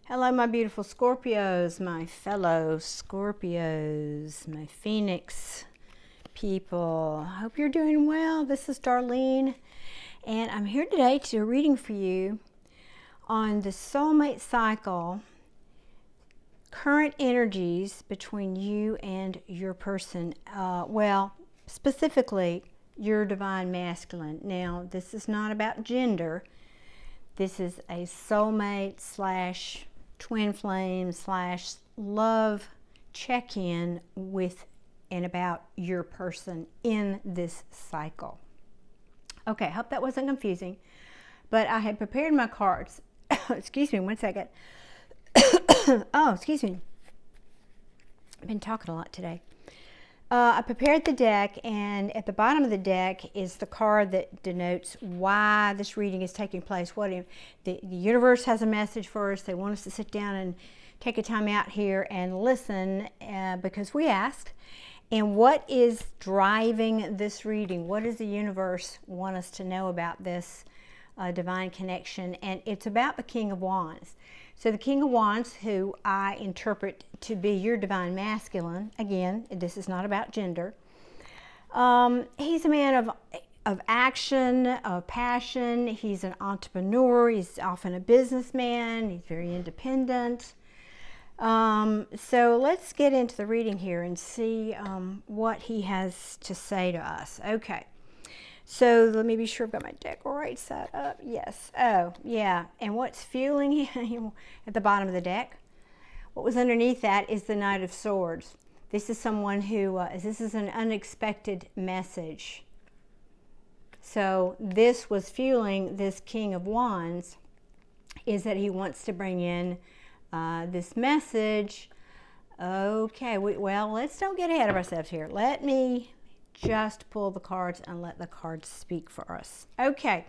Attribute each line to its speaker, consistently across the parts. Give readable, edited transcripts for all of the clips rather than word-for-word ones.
Speaker 1: Hello, my beautiful Scorpios, my fellow Scorpios, my Phoenix people. Hope you're doing well. This is Darlene, and I'm here today to do a reading for you on the soulmate cycle, current energies between you and your person. Well, specifically, your divine masculine. Now, this is not about gender. This is a soulmate slash twin flame slash love check-in with and about your person in this cycle. Okay, hope that wasn't confusing, but I had prepared my cards. Excuse me, one second. Oh, excuse me. I've been talking a lot today. I prepared the deck, and at the bottom of the deck is the card that denotes why this reading is taking place. The universe has a message for us. They want us to sit down and take a time out here and listen because we asked. And what is driving this reading? What does the universe want us to know about this divine connection? And it's about the King of Wands. So the King of Wands, who I interpret to be your divine masculine, again, this is not about gender. He's a man of action, of passion. He's an entrepreneur. He's often a businessman. He's very independent. So let's get into the reading here and see what he has to say to us. Okay. So let me be sure I've got my deck right side up. Yes. Oh, yeah. And what's fueling at the bottom of the deck? What was underneath that is the Knight of Swords. This is someone who, this is an unexpected message. So this was fueling this King of Wands, is that he wants to bring in this message. Okay, well, let's don't get ahead of ourselves here. Let me just pull the cards and let the cards speak for us. Okay,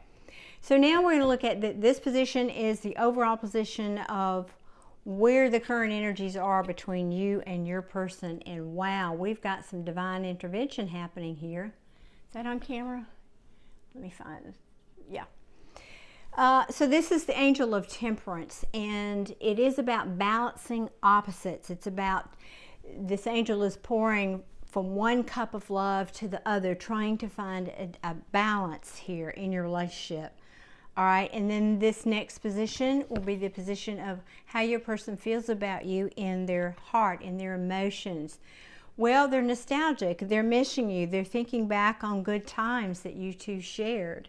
Speaker 1: so now we're going to look at this position is the overall position of where the current energies are between you and your person. And wow, we've got some divine intervention happening here. Is that on camera? Let me find it. Yeah. So this is the Angel of Temperance, and it is about balancing opposites. It's about, this angel is pouring from one cup of love to the other, trying to find a balance here in your relationship. All right, and then this next position will be the position of how your person feels about you in their heart, in their emotions. Well, they're nostalgic, they're missing you, they're thinking back on good times that you two shared.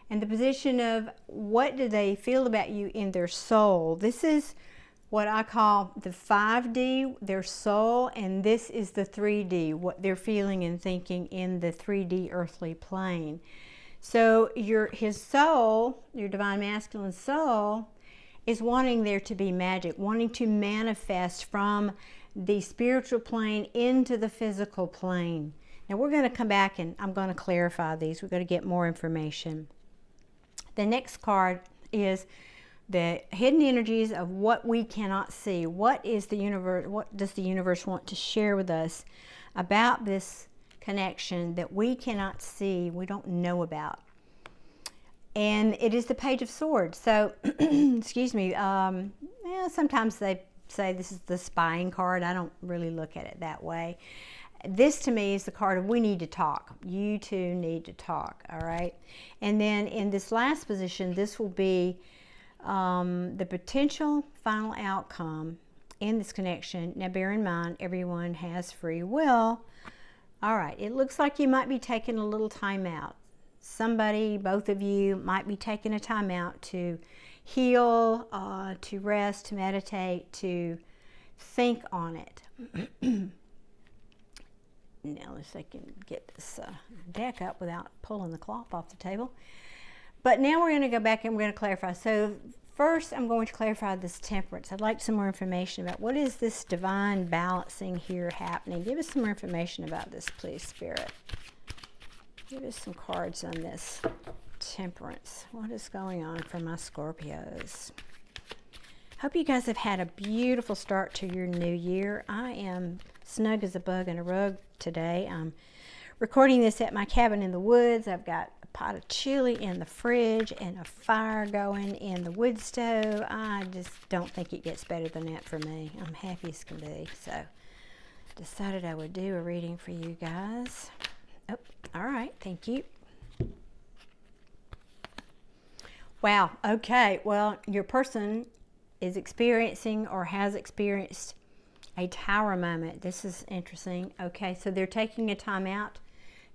Speaker 1: And the position of what do they feel about you in their soul. This is what I call the 5D, their soul, and this is the 3D, what they're feeling and thinking in the 3D earthly plane. So his soul, your divine masculine soul, is wanting there to be magic, wanting to manifest from the spiritual plane into the physical plane. Now we're going to come back and I'm going to clarify these. We're going to get more information. The next card is the hidden energies of what we cannot see. What is the universe? What does the universe want to share with us about this connection that we cannot see, we don't know about? And it is the Page of Swords. So, excuse me. Sometimes they say this is the spying card. I don't really look at it that way. This to me is the card of we need to talk. You two need to talk. All right. And then in this last position, this will be the potential final outcome in this connection. Now bear in mind, everyone has free will. All right, it looks like you might be taking a little time out. Somebody, both of you, might be taking a time out to heal, to rest, to meditate, to think on it. Now let's see if I can get this deck up without pulling the cloth off the table. But now we're going to go back and we're going to clarify. So first I'm going to clarify this temperance. I'd like some more information about what is this divine balancing here happening. Give us some more information about this, please, Spirit. Give us some cards on this temperance. What is going on for my Scorpios? Hope you guys have had a beautiful start to your new year. I am snug as a bug in a rug today. I'm recording this at my cabin in the woods. I've got a pot of chili in the fridge and a fire going in the wood stove. I just don't think it gets better than that for me. I'm happy as can be. So decided I would do a reading for you guys. Oh, all right, thank you. Wow, okay, well, your person is experiencing or has experienced a tower moment. This is interesting. Okay, so they're taking a time out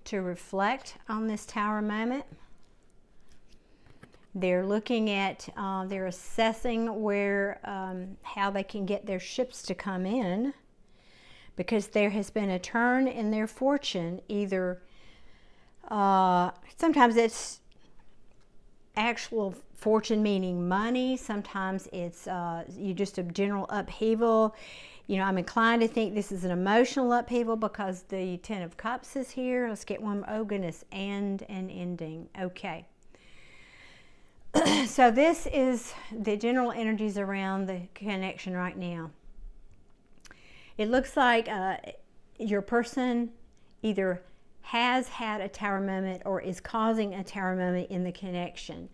Speaker 1: to reflect on this tower moment. They're looking at, they're assessing where, how they can get their ships to come in, because there has been a turn in their fortune. Either, sometimes it's actual fortune meaning money, sometimes it's you just a general upheaval. You know, I'm inclined to think this is an emotional upheaval because the Ten of Cups is here. Let's get one. Oh goodness, and an ending. Okay. So this is the general energies around the connection right now. It looks like your person either has had a tower moment or is causing a tower moment in the connection.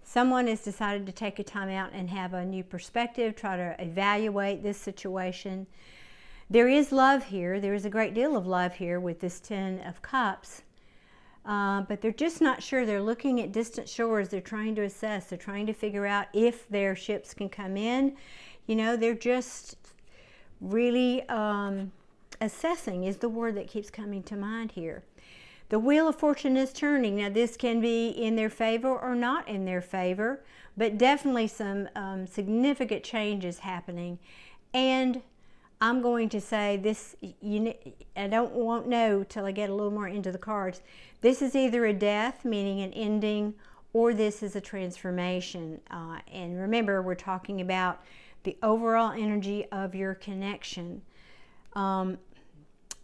Speaker 1: Someone has decided to take a time out and have a new perspective, try to evaluate this situation. There is love here. There is a great deal of love here with this Ten of Cups. But they're just not sure. They're looking at distant shores. They're trying to assess. They're trying to figure out if their ships can come in. You know, they're just really assessing is the word that keeps coming to mind here. The Wheel of Fortune is turning. Now this can be in their favor or not in their favor, but definitely some significant changes happening. And I'm going to say this, I won't know till I get a little more into the cards. This is either a death, meaning an ending, or this is a transformation. And remember, we're talking about the overall energy of your connection.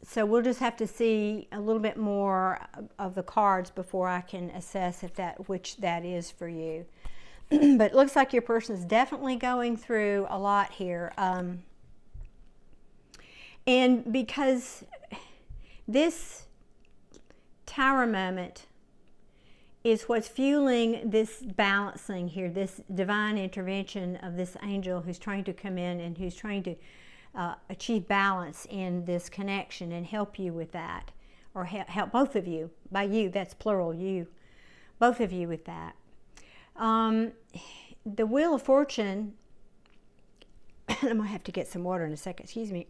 Speaker 1: So we'll just have to see a little bit more of the cards before I can assess if which that is for you. But it looks like your person is definitely going through a lot here. And because this tower moment is what's fueling this balancing here, this divine intervention of this angel who's trying to come in and who's trying to achieve balance in this connection and help you with that, or help both of you. By you, that's plural, you, both of you with that. The Wheel of Fortune, I'm gonna have to get some water in a second, excuse me,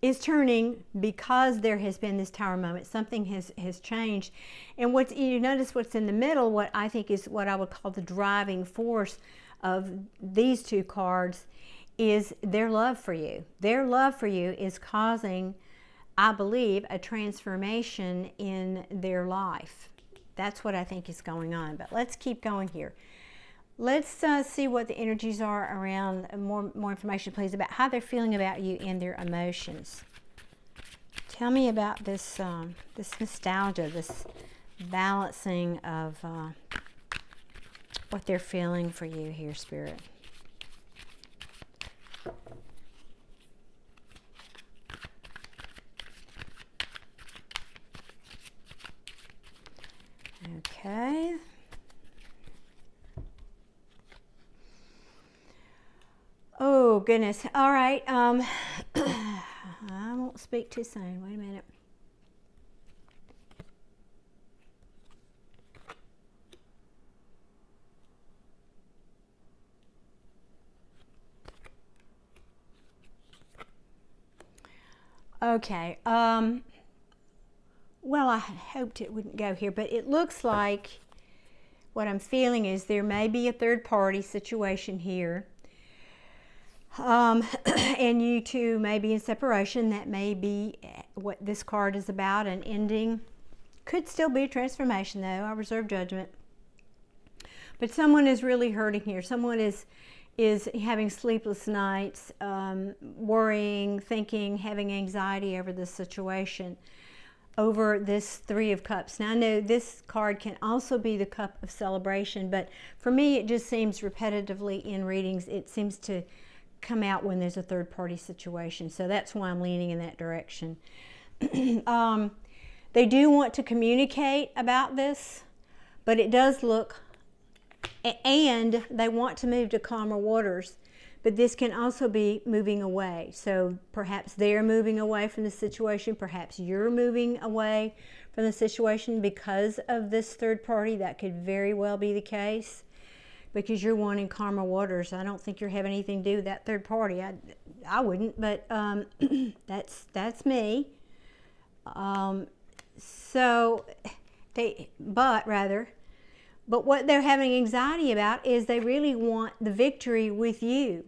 Speaker 1: is turning because there has been this tower moment. Something has changed. And you notice what's in the middle, what I think is what I would call the driving force of these two cards, is their love for you. Their love for you is causing, I believe, a transformation in their life. That's what I think is going on. But let's keep going here. Let's see what the energies are around. More information, please, about how they're feeling about you and their emotions. Tell me about this this nostalgia, this balancing of what they're feeling for you here, Spirit. Okay. Oh, goodness. All right. I won't speak too soon. Wait a minute. Okay. Well, I hoped it wouldn't go here, but it looks like what I'm feeling is there may be a third party situation here. And you two may be in separation. That may be what this card is about, an ending. Could still be a transformation, though. I reserve judgment. But someone is really hurting here. Someone is having sleepless nights, worrying, thinking, having anxiety over this situation, over this Three of Cups. Now, I know this card can also be the Cup of Celebration, but for me, it just seems repetitively in readings, it seems to come out when there's a third party situation. So that's why I'm leaning in that direction. They do want to communicate about this, but it does look, and they want to move to calmer waters, but this can also be moving away. So perhaps they're moving away from the situation, perhaps you're moving away from the situation because of this third party. That could very well be the case, because you're wanting calmer waters. I don't think you're having anything to do with that third party. I wouldn't, but that's me. But what they're having anxiety about is they really want the victory with you.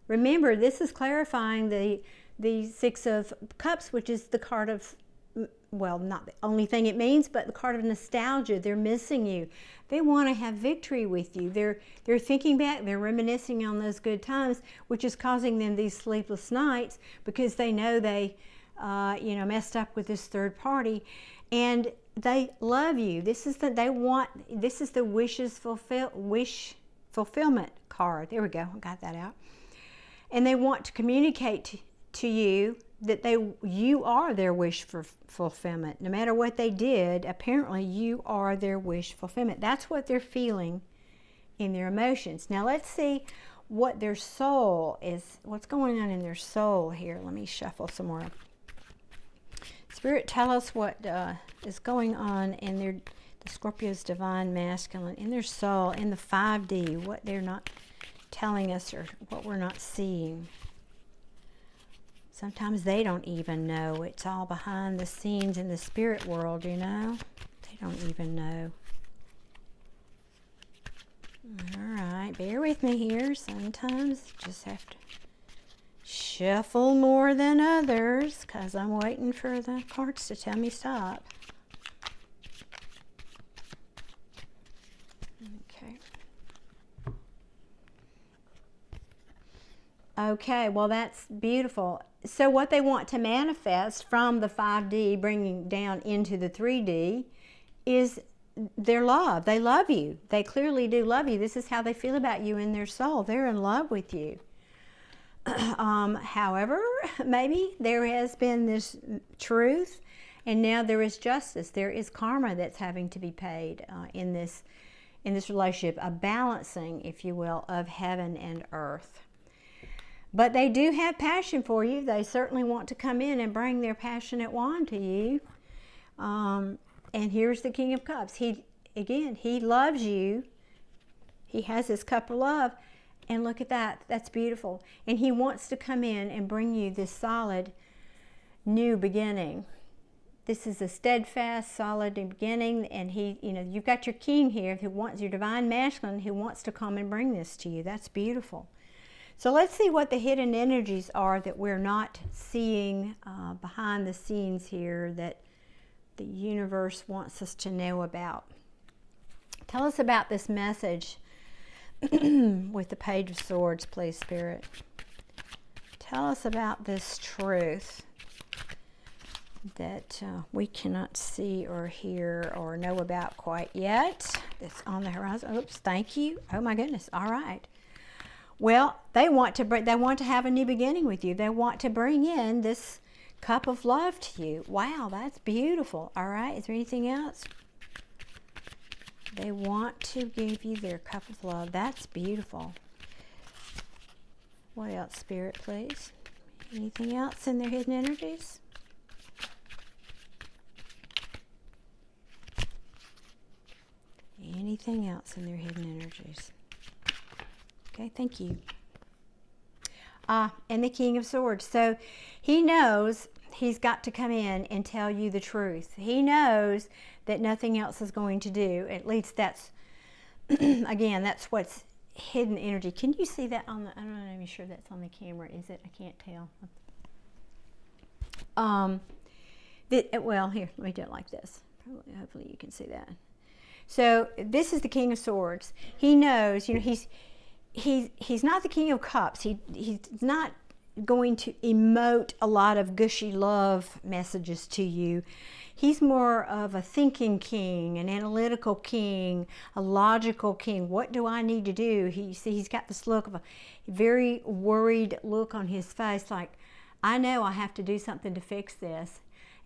Speaker 1: Remember, this is clarifying the Six of Cups, which is the card of, well, not the only thing it means, but the card of nostalgia. They're missing you. They want to have victory with you. They're thinking back, they're reminiscing on those good times, which is causing them these sleepless nights, because they know they messed up with this third party, and they love you. This is the wish fulfillment card. There we go. I got that out. And they want to communicate to you that you are their wish for fulfillment. No matter what they did, apparently you are their wish fulfillment. That's what they're feeling in their emotions. Now let's see what their soul is. What's going on in their soul here? Let me shuffle some more. Spirit, tell us what is going on in the Scorpio's divine masculine, in their soul, in the 5D, what they're not telling us or what we're not seeing. Sometimes they don't even know. It's all behind the scenes in the spirit world, you know. They don't even know. All right, bear with me here. Sometimes you just have to shuffle more than others, because I'm waiting for the cards to tell me stop. Okay. Okay, well, that's beautiful. So what they want to manifest from the 5D, bringing down into the 3D, is their love. They love you. They clearly do love you. This is how they feel about you in their soul. They're in love with you. However, maybe there has been this truth, and now there is justice. There is karma that's having to be paid in this relationship, a balancing, if you will, of heaven and earth. But they do have passion for you. They certainly want to come in and bring their passionate wand to you. And here's the King of Cups. He loves you. He has his cup of love. And look at that. That's beautiful. And he wants to come in and bring you this solid new beginning. This is a steadfast, solid beginning. And you've got your king here who wants, your divine masculine, who wants to come and bring this to you. That's beautiful. So let's see what the hidden energies are that we're not seeing behind the scenes here, that the universe wants us to know about. Tell us about this message with the Page of Swords, please, Spirit. Tell us about this truth that we cannot see or hear or know about quite yet. That's on the horizon. Oops, thank you. Oh my goodness. All right. Well, they want to have a new beginning with you. They want to bring in this cup of love to you. Wow, that's beautiful. All right. Is there anything else? They want to give you their cup of love. That's beautiful. What else, Spirit, please? Anything else in their hidden energies? Anything else in their hidden energies? Okay, thank you. And the King of Swords. So he knows he's got to come in and tell you the truth. He knows that nothing else is going to do. At least that's, again, that's what's hidden energy. Can you see that on the, I'm not even sure that's on the camera, is it? I can't tell. Well, here, let me do it like this. Hopefully you can see that. So this is the King of Swords. He knows, he's not the King of Cups. He's not going to emote a lot of gushy love messages to you. He's more of a thinking king, an analytical king, a logical king. What do I need to do? He's got this look of a very worried look on his face, like, I know I have to do something to fix this.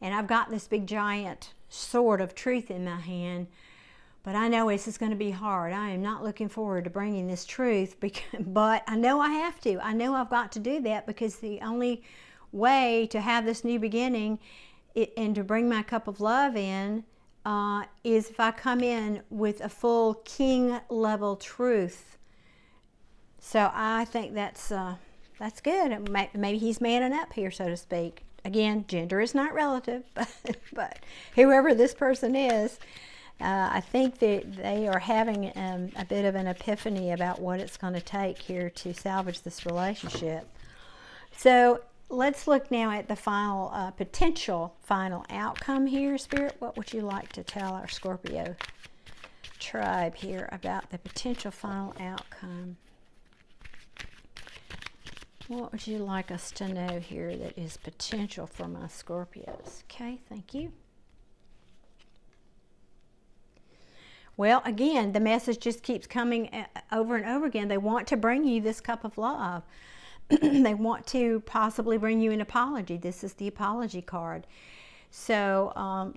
Speaker 1: and I've got this big giant sword of truth in my hand, but I know this is going to be hard. I am not looking forward to bringing this truth, but I know I have to. I know I've got to do that, because the only way to have this new beginning and to bring my cup of love in is if I come in with a full king level truth. So I think that's good. Maybe he's manning up here, so to speak. Again, gender is not relative, but whoever this person is, I think that they are having a bit of an epiphany about what it's going to take here to salvage this relationship. So let's look now at the final potential final outcome here. Spirit, what would you like to tell our Scorpio tribe here about the potential final outcome? What would you like us to know here that is potential for my Scorpios? Okay, thank you. Well, again, the message just keeps coming over and over again. They want to bring you this cup of love. They want to possibly bring you an apology. This is the apology card. So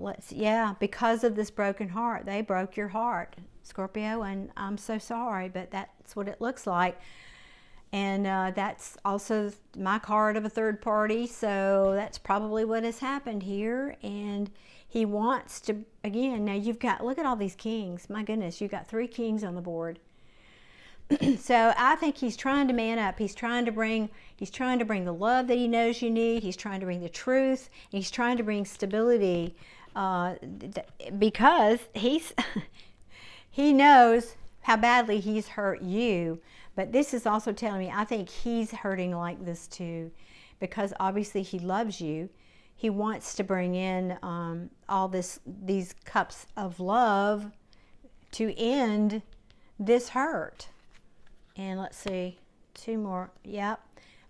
Speaker 1: because of this broken heart, they broke your heart, Scorpio, and I'm so sorry, but that's what it looks like. And that's also my card of a third party, so that's probably what has happened here. And he wants to, again, now you've got, look at all these kings. My goodness, you've got 3 kings on the board. So I think he's trying to man up. He's trying to bring the love that he knows you need. He's trying to bring the truth. He's trying to bring stability because he knows how badly he's hurt you. But this is also telling me, I think he's hurting like this too, because obviously he loves you. He wants to bring in all these cups of love to end this hurt. And let's see, 2 more. Yep.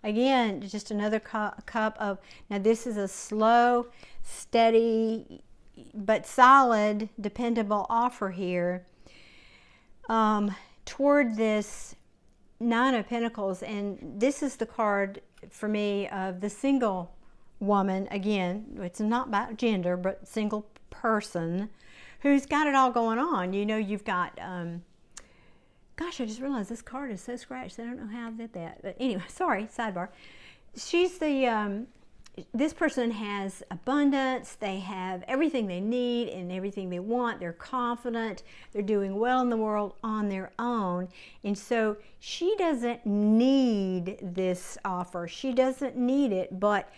Speaker 1: Again, just another cup of, now this is a slow, steady, but solid, dependable offer here toward this 9 of Pentacles. And this is the card for me of the single woman. Again, it's not about gender, but single person who's got it all going on. You know, you've got, gosh, I just realized this card is so scratched. I don't know how I did that. But anyway, sorry, sidebar. She's the, this person has abundance. They have everything they need and everything they want. They're confident. They're doing well in the world on their own. And so she doesn't need this offer. She doesn't need it, but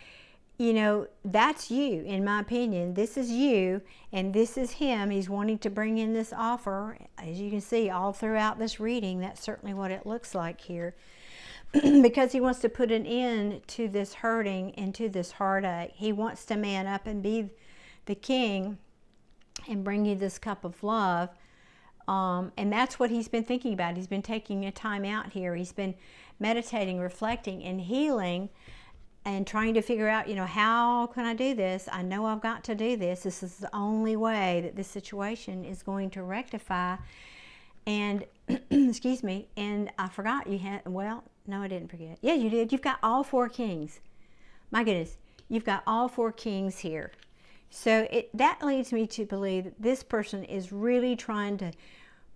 Speaker 1: you know, that's you, in my opinion. This is you, and this is him. He's wanting to bring in this offer. As you can see, all throughout this reading, that's certainly what it looks like here. Because he wants to put an end to this hurting and to this heartache. He wants to man up and be the king and bring you this cup of love. And that's what he's been thinking about. He's been taking a time out here. He's been meditating, reflecting, and healing, and trying to figure out, you know, how can I do this? I know I've got to do this. This is the only way that this situation is going to rectify. And, excuse me, and I forgot you had, well, no, I didn't forget. Yeah, you did. You've got all 4 kings. My goodness, you've got all 4 kings here. So that leads me to believe that this person is really trying to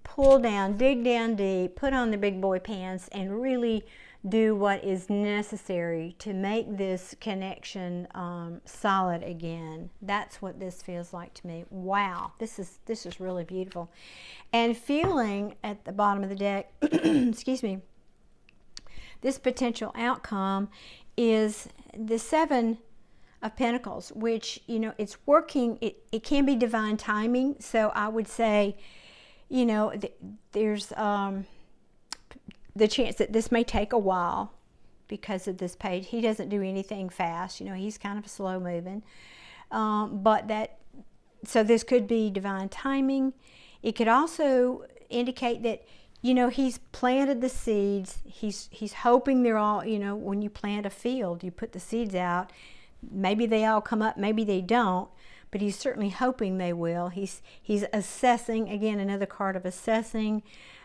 Speaker 1: pull down, dig down deep, put on the big boy pants, and really do what is necessary to make this connection solid again. That's what this feels like to me. Wow, this is really beautiful. And feeling at the bottom of the deck, excuse me, this potential outcome is the 7 of Pentacles, which, you know, it's working. It can be divine timing. So I would say, you know, there's the chance that this may take a while because of this page. He doesn't do anything fast. You know, he's kind of slow moving. So this could be divine timing. It could also indicate that, you know, he's planted the seeds. He's hoping they're all, you know, when you plant a field, you put the seeds out. Maybe they all come up, maybe they don't, but he's certainly hoping they will. He's assessing, again, another card of assessing,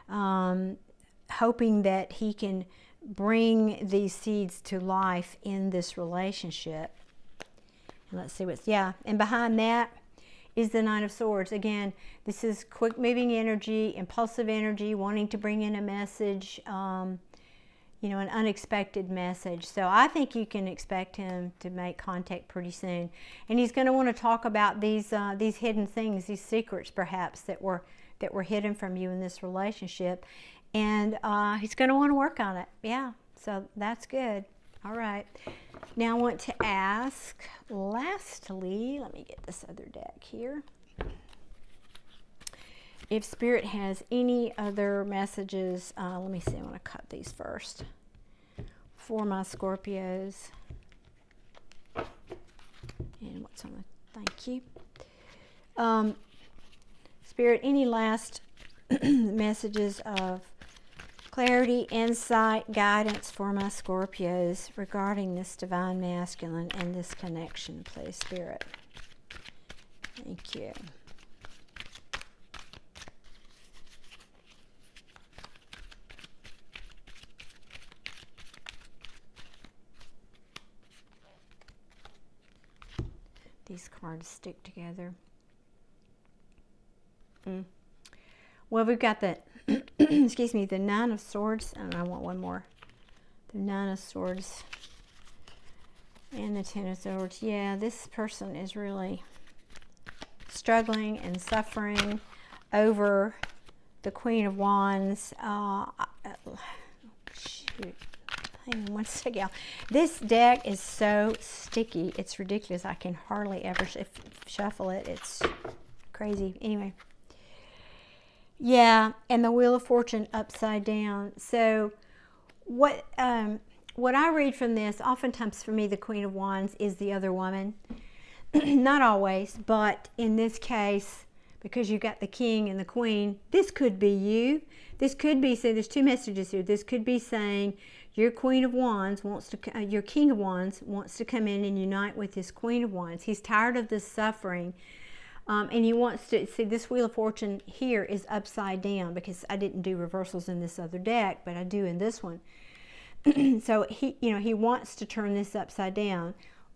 Speaker 1: hoping that he can bring these seeds to life in this relationship. And let's see what's, yeah, and behind that is the Nine of Swords. Again, this is quick moving energy, impulsive energy, wanting to bring in a message, you know, an unexpected message. So I think you can expect him to make contact pretty soon. And he's going to want to talk about these hidden things, these secrets perhaps that were hidden from you in this relationship. And he's going to want to work on it. Yeah, so that's good. All right. Now I want to ask, lastly, let me get this other deck here. If Spirit has any other messages, let me see, I want to cut these first for my Scorpios. And what's on the, thank you. Spirit, any last messages of clarity, insight, guidance for my Scorpios regarding this divine masculine and this connection, please, Spirit. Thank you. These cards stick together. Well, we've got the, excuse me, the Nine of Swords, and I want one more. The Nine of Swords and the Ten of Swords. Yeah, this person is really struggling and suffering over the Queen of Wands. Shoot. Hang on one second. This deck is so sticky. It's ridiculous. I can hardly ever shuffle it. It's crazy. Anyway. Yeah, and the Wheel of Fortune upside down. So what I read from this, oftentimes for me, the Queen of Wands is the other woman. Not always, but in this case, because you've got the King and the Queen, this could be you. This could be, so there's two messages here. This could be saying your Queen of Wands wants to, your King of Wands wants to come in and unite with this Queen of Wands. He's tired of this suffering. And he wants to, see, this Wheel of Fortune here is upside down because I didn't do reversals in this other deck, but I do in this one. So he, you know, he wants to turn this upside down.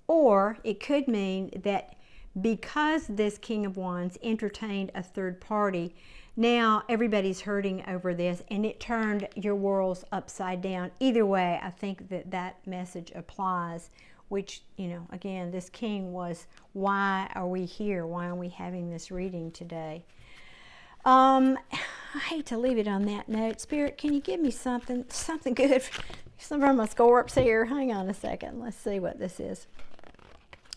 Speaker 1: Or it could mean that because this King of Wands entertained a third party, now everybody's hurting over this and it turned your worlds upside down. Either way, I think that that message applies. Which, you know, again, this King was, why are we here? Why are we having this reading today? I hate to leave it on that note. Spirit, can you give me something good? Some of my Scorps here. Hang on a second. Let's see what this is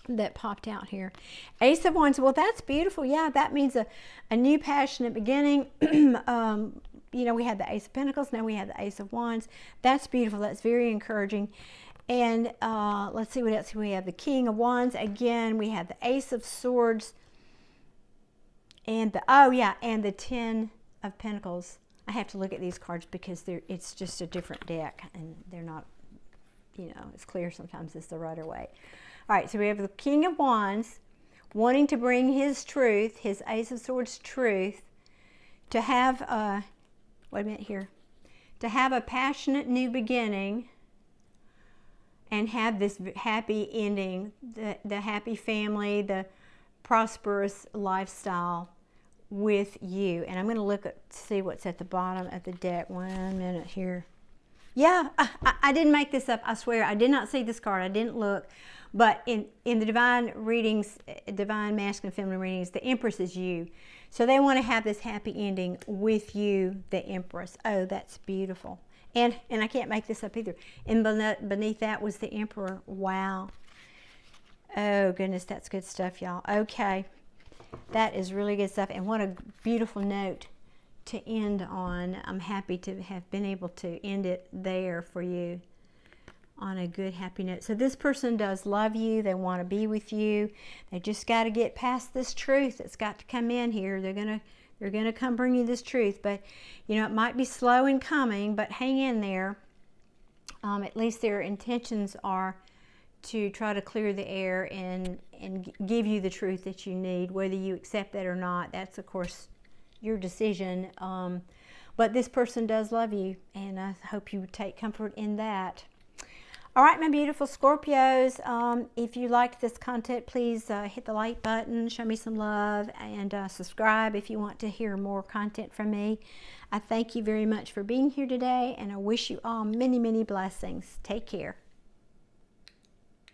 Speaker 1: that popped out here. Ace of Wands. Well, that's beautiful. Yeah, that means a new passionate beginning. You know, we had the Ace of Pentacles. Now we have the Ace of Wands. That's beautiful. That's very encouraging. And let's see what else we have. The King of Wands. Again, we have the Ace of Swords. And the, oh yeah, and the Ten of Pentacles. I have to look at these cards because it's just a different deck. And they're not, you know, it's clear sometimes it's the right way. All right, so we have the King of Wands wanting to bring his truth, his Ace of Swords truth, to have a, wait a minute here, to have a passionate new beginning and have this happy ending, the happy family, the prosperous lifestyle with you. And I'm going to look at, see what's at the bottom of the deck. 1 minute here. Yeah, I didn't make this up. I swear, I did not see this card. I didn't look. But in the divine readings, divine masculine feminine readings, the Empress is you. So they want to have this happy ending with you, the Empress. Oh, that's beautiful. And I can't make this up either. And beneath that was the Emperor. Wow. Oh, goodness, that's good stuff, y'all. Okay. That is really good stuff. And what a beautiful note to end on. I'm happy to have been able to end it there for you on a good, happy note. So this person does love you. They want to be with you. They just got to get past this truth that's got to come in here. They're going to come bring you this truth. But, you know, it might be slow in coming, but hang in there. At least their intentions are to try to clear the air and give you the truth that you need. Whether you accept that or not, that's, of course, your decision. But this person does love you, and I hope you take comfort in that. All right, my beautiful Scorpios, if you like this content, please hit the like button, show me some love, and subscribe if you want to hear more content from me. I thank you very much for being here today, and I wish you all many, many blessings. Take care.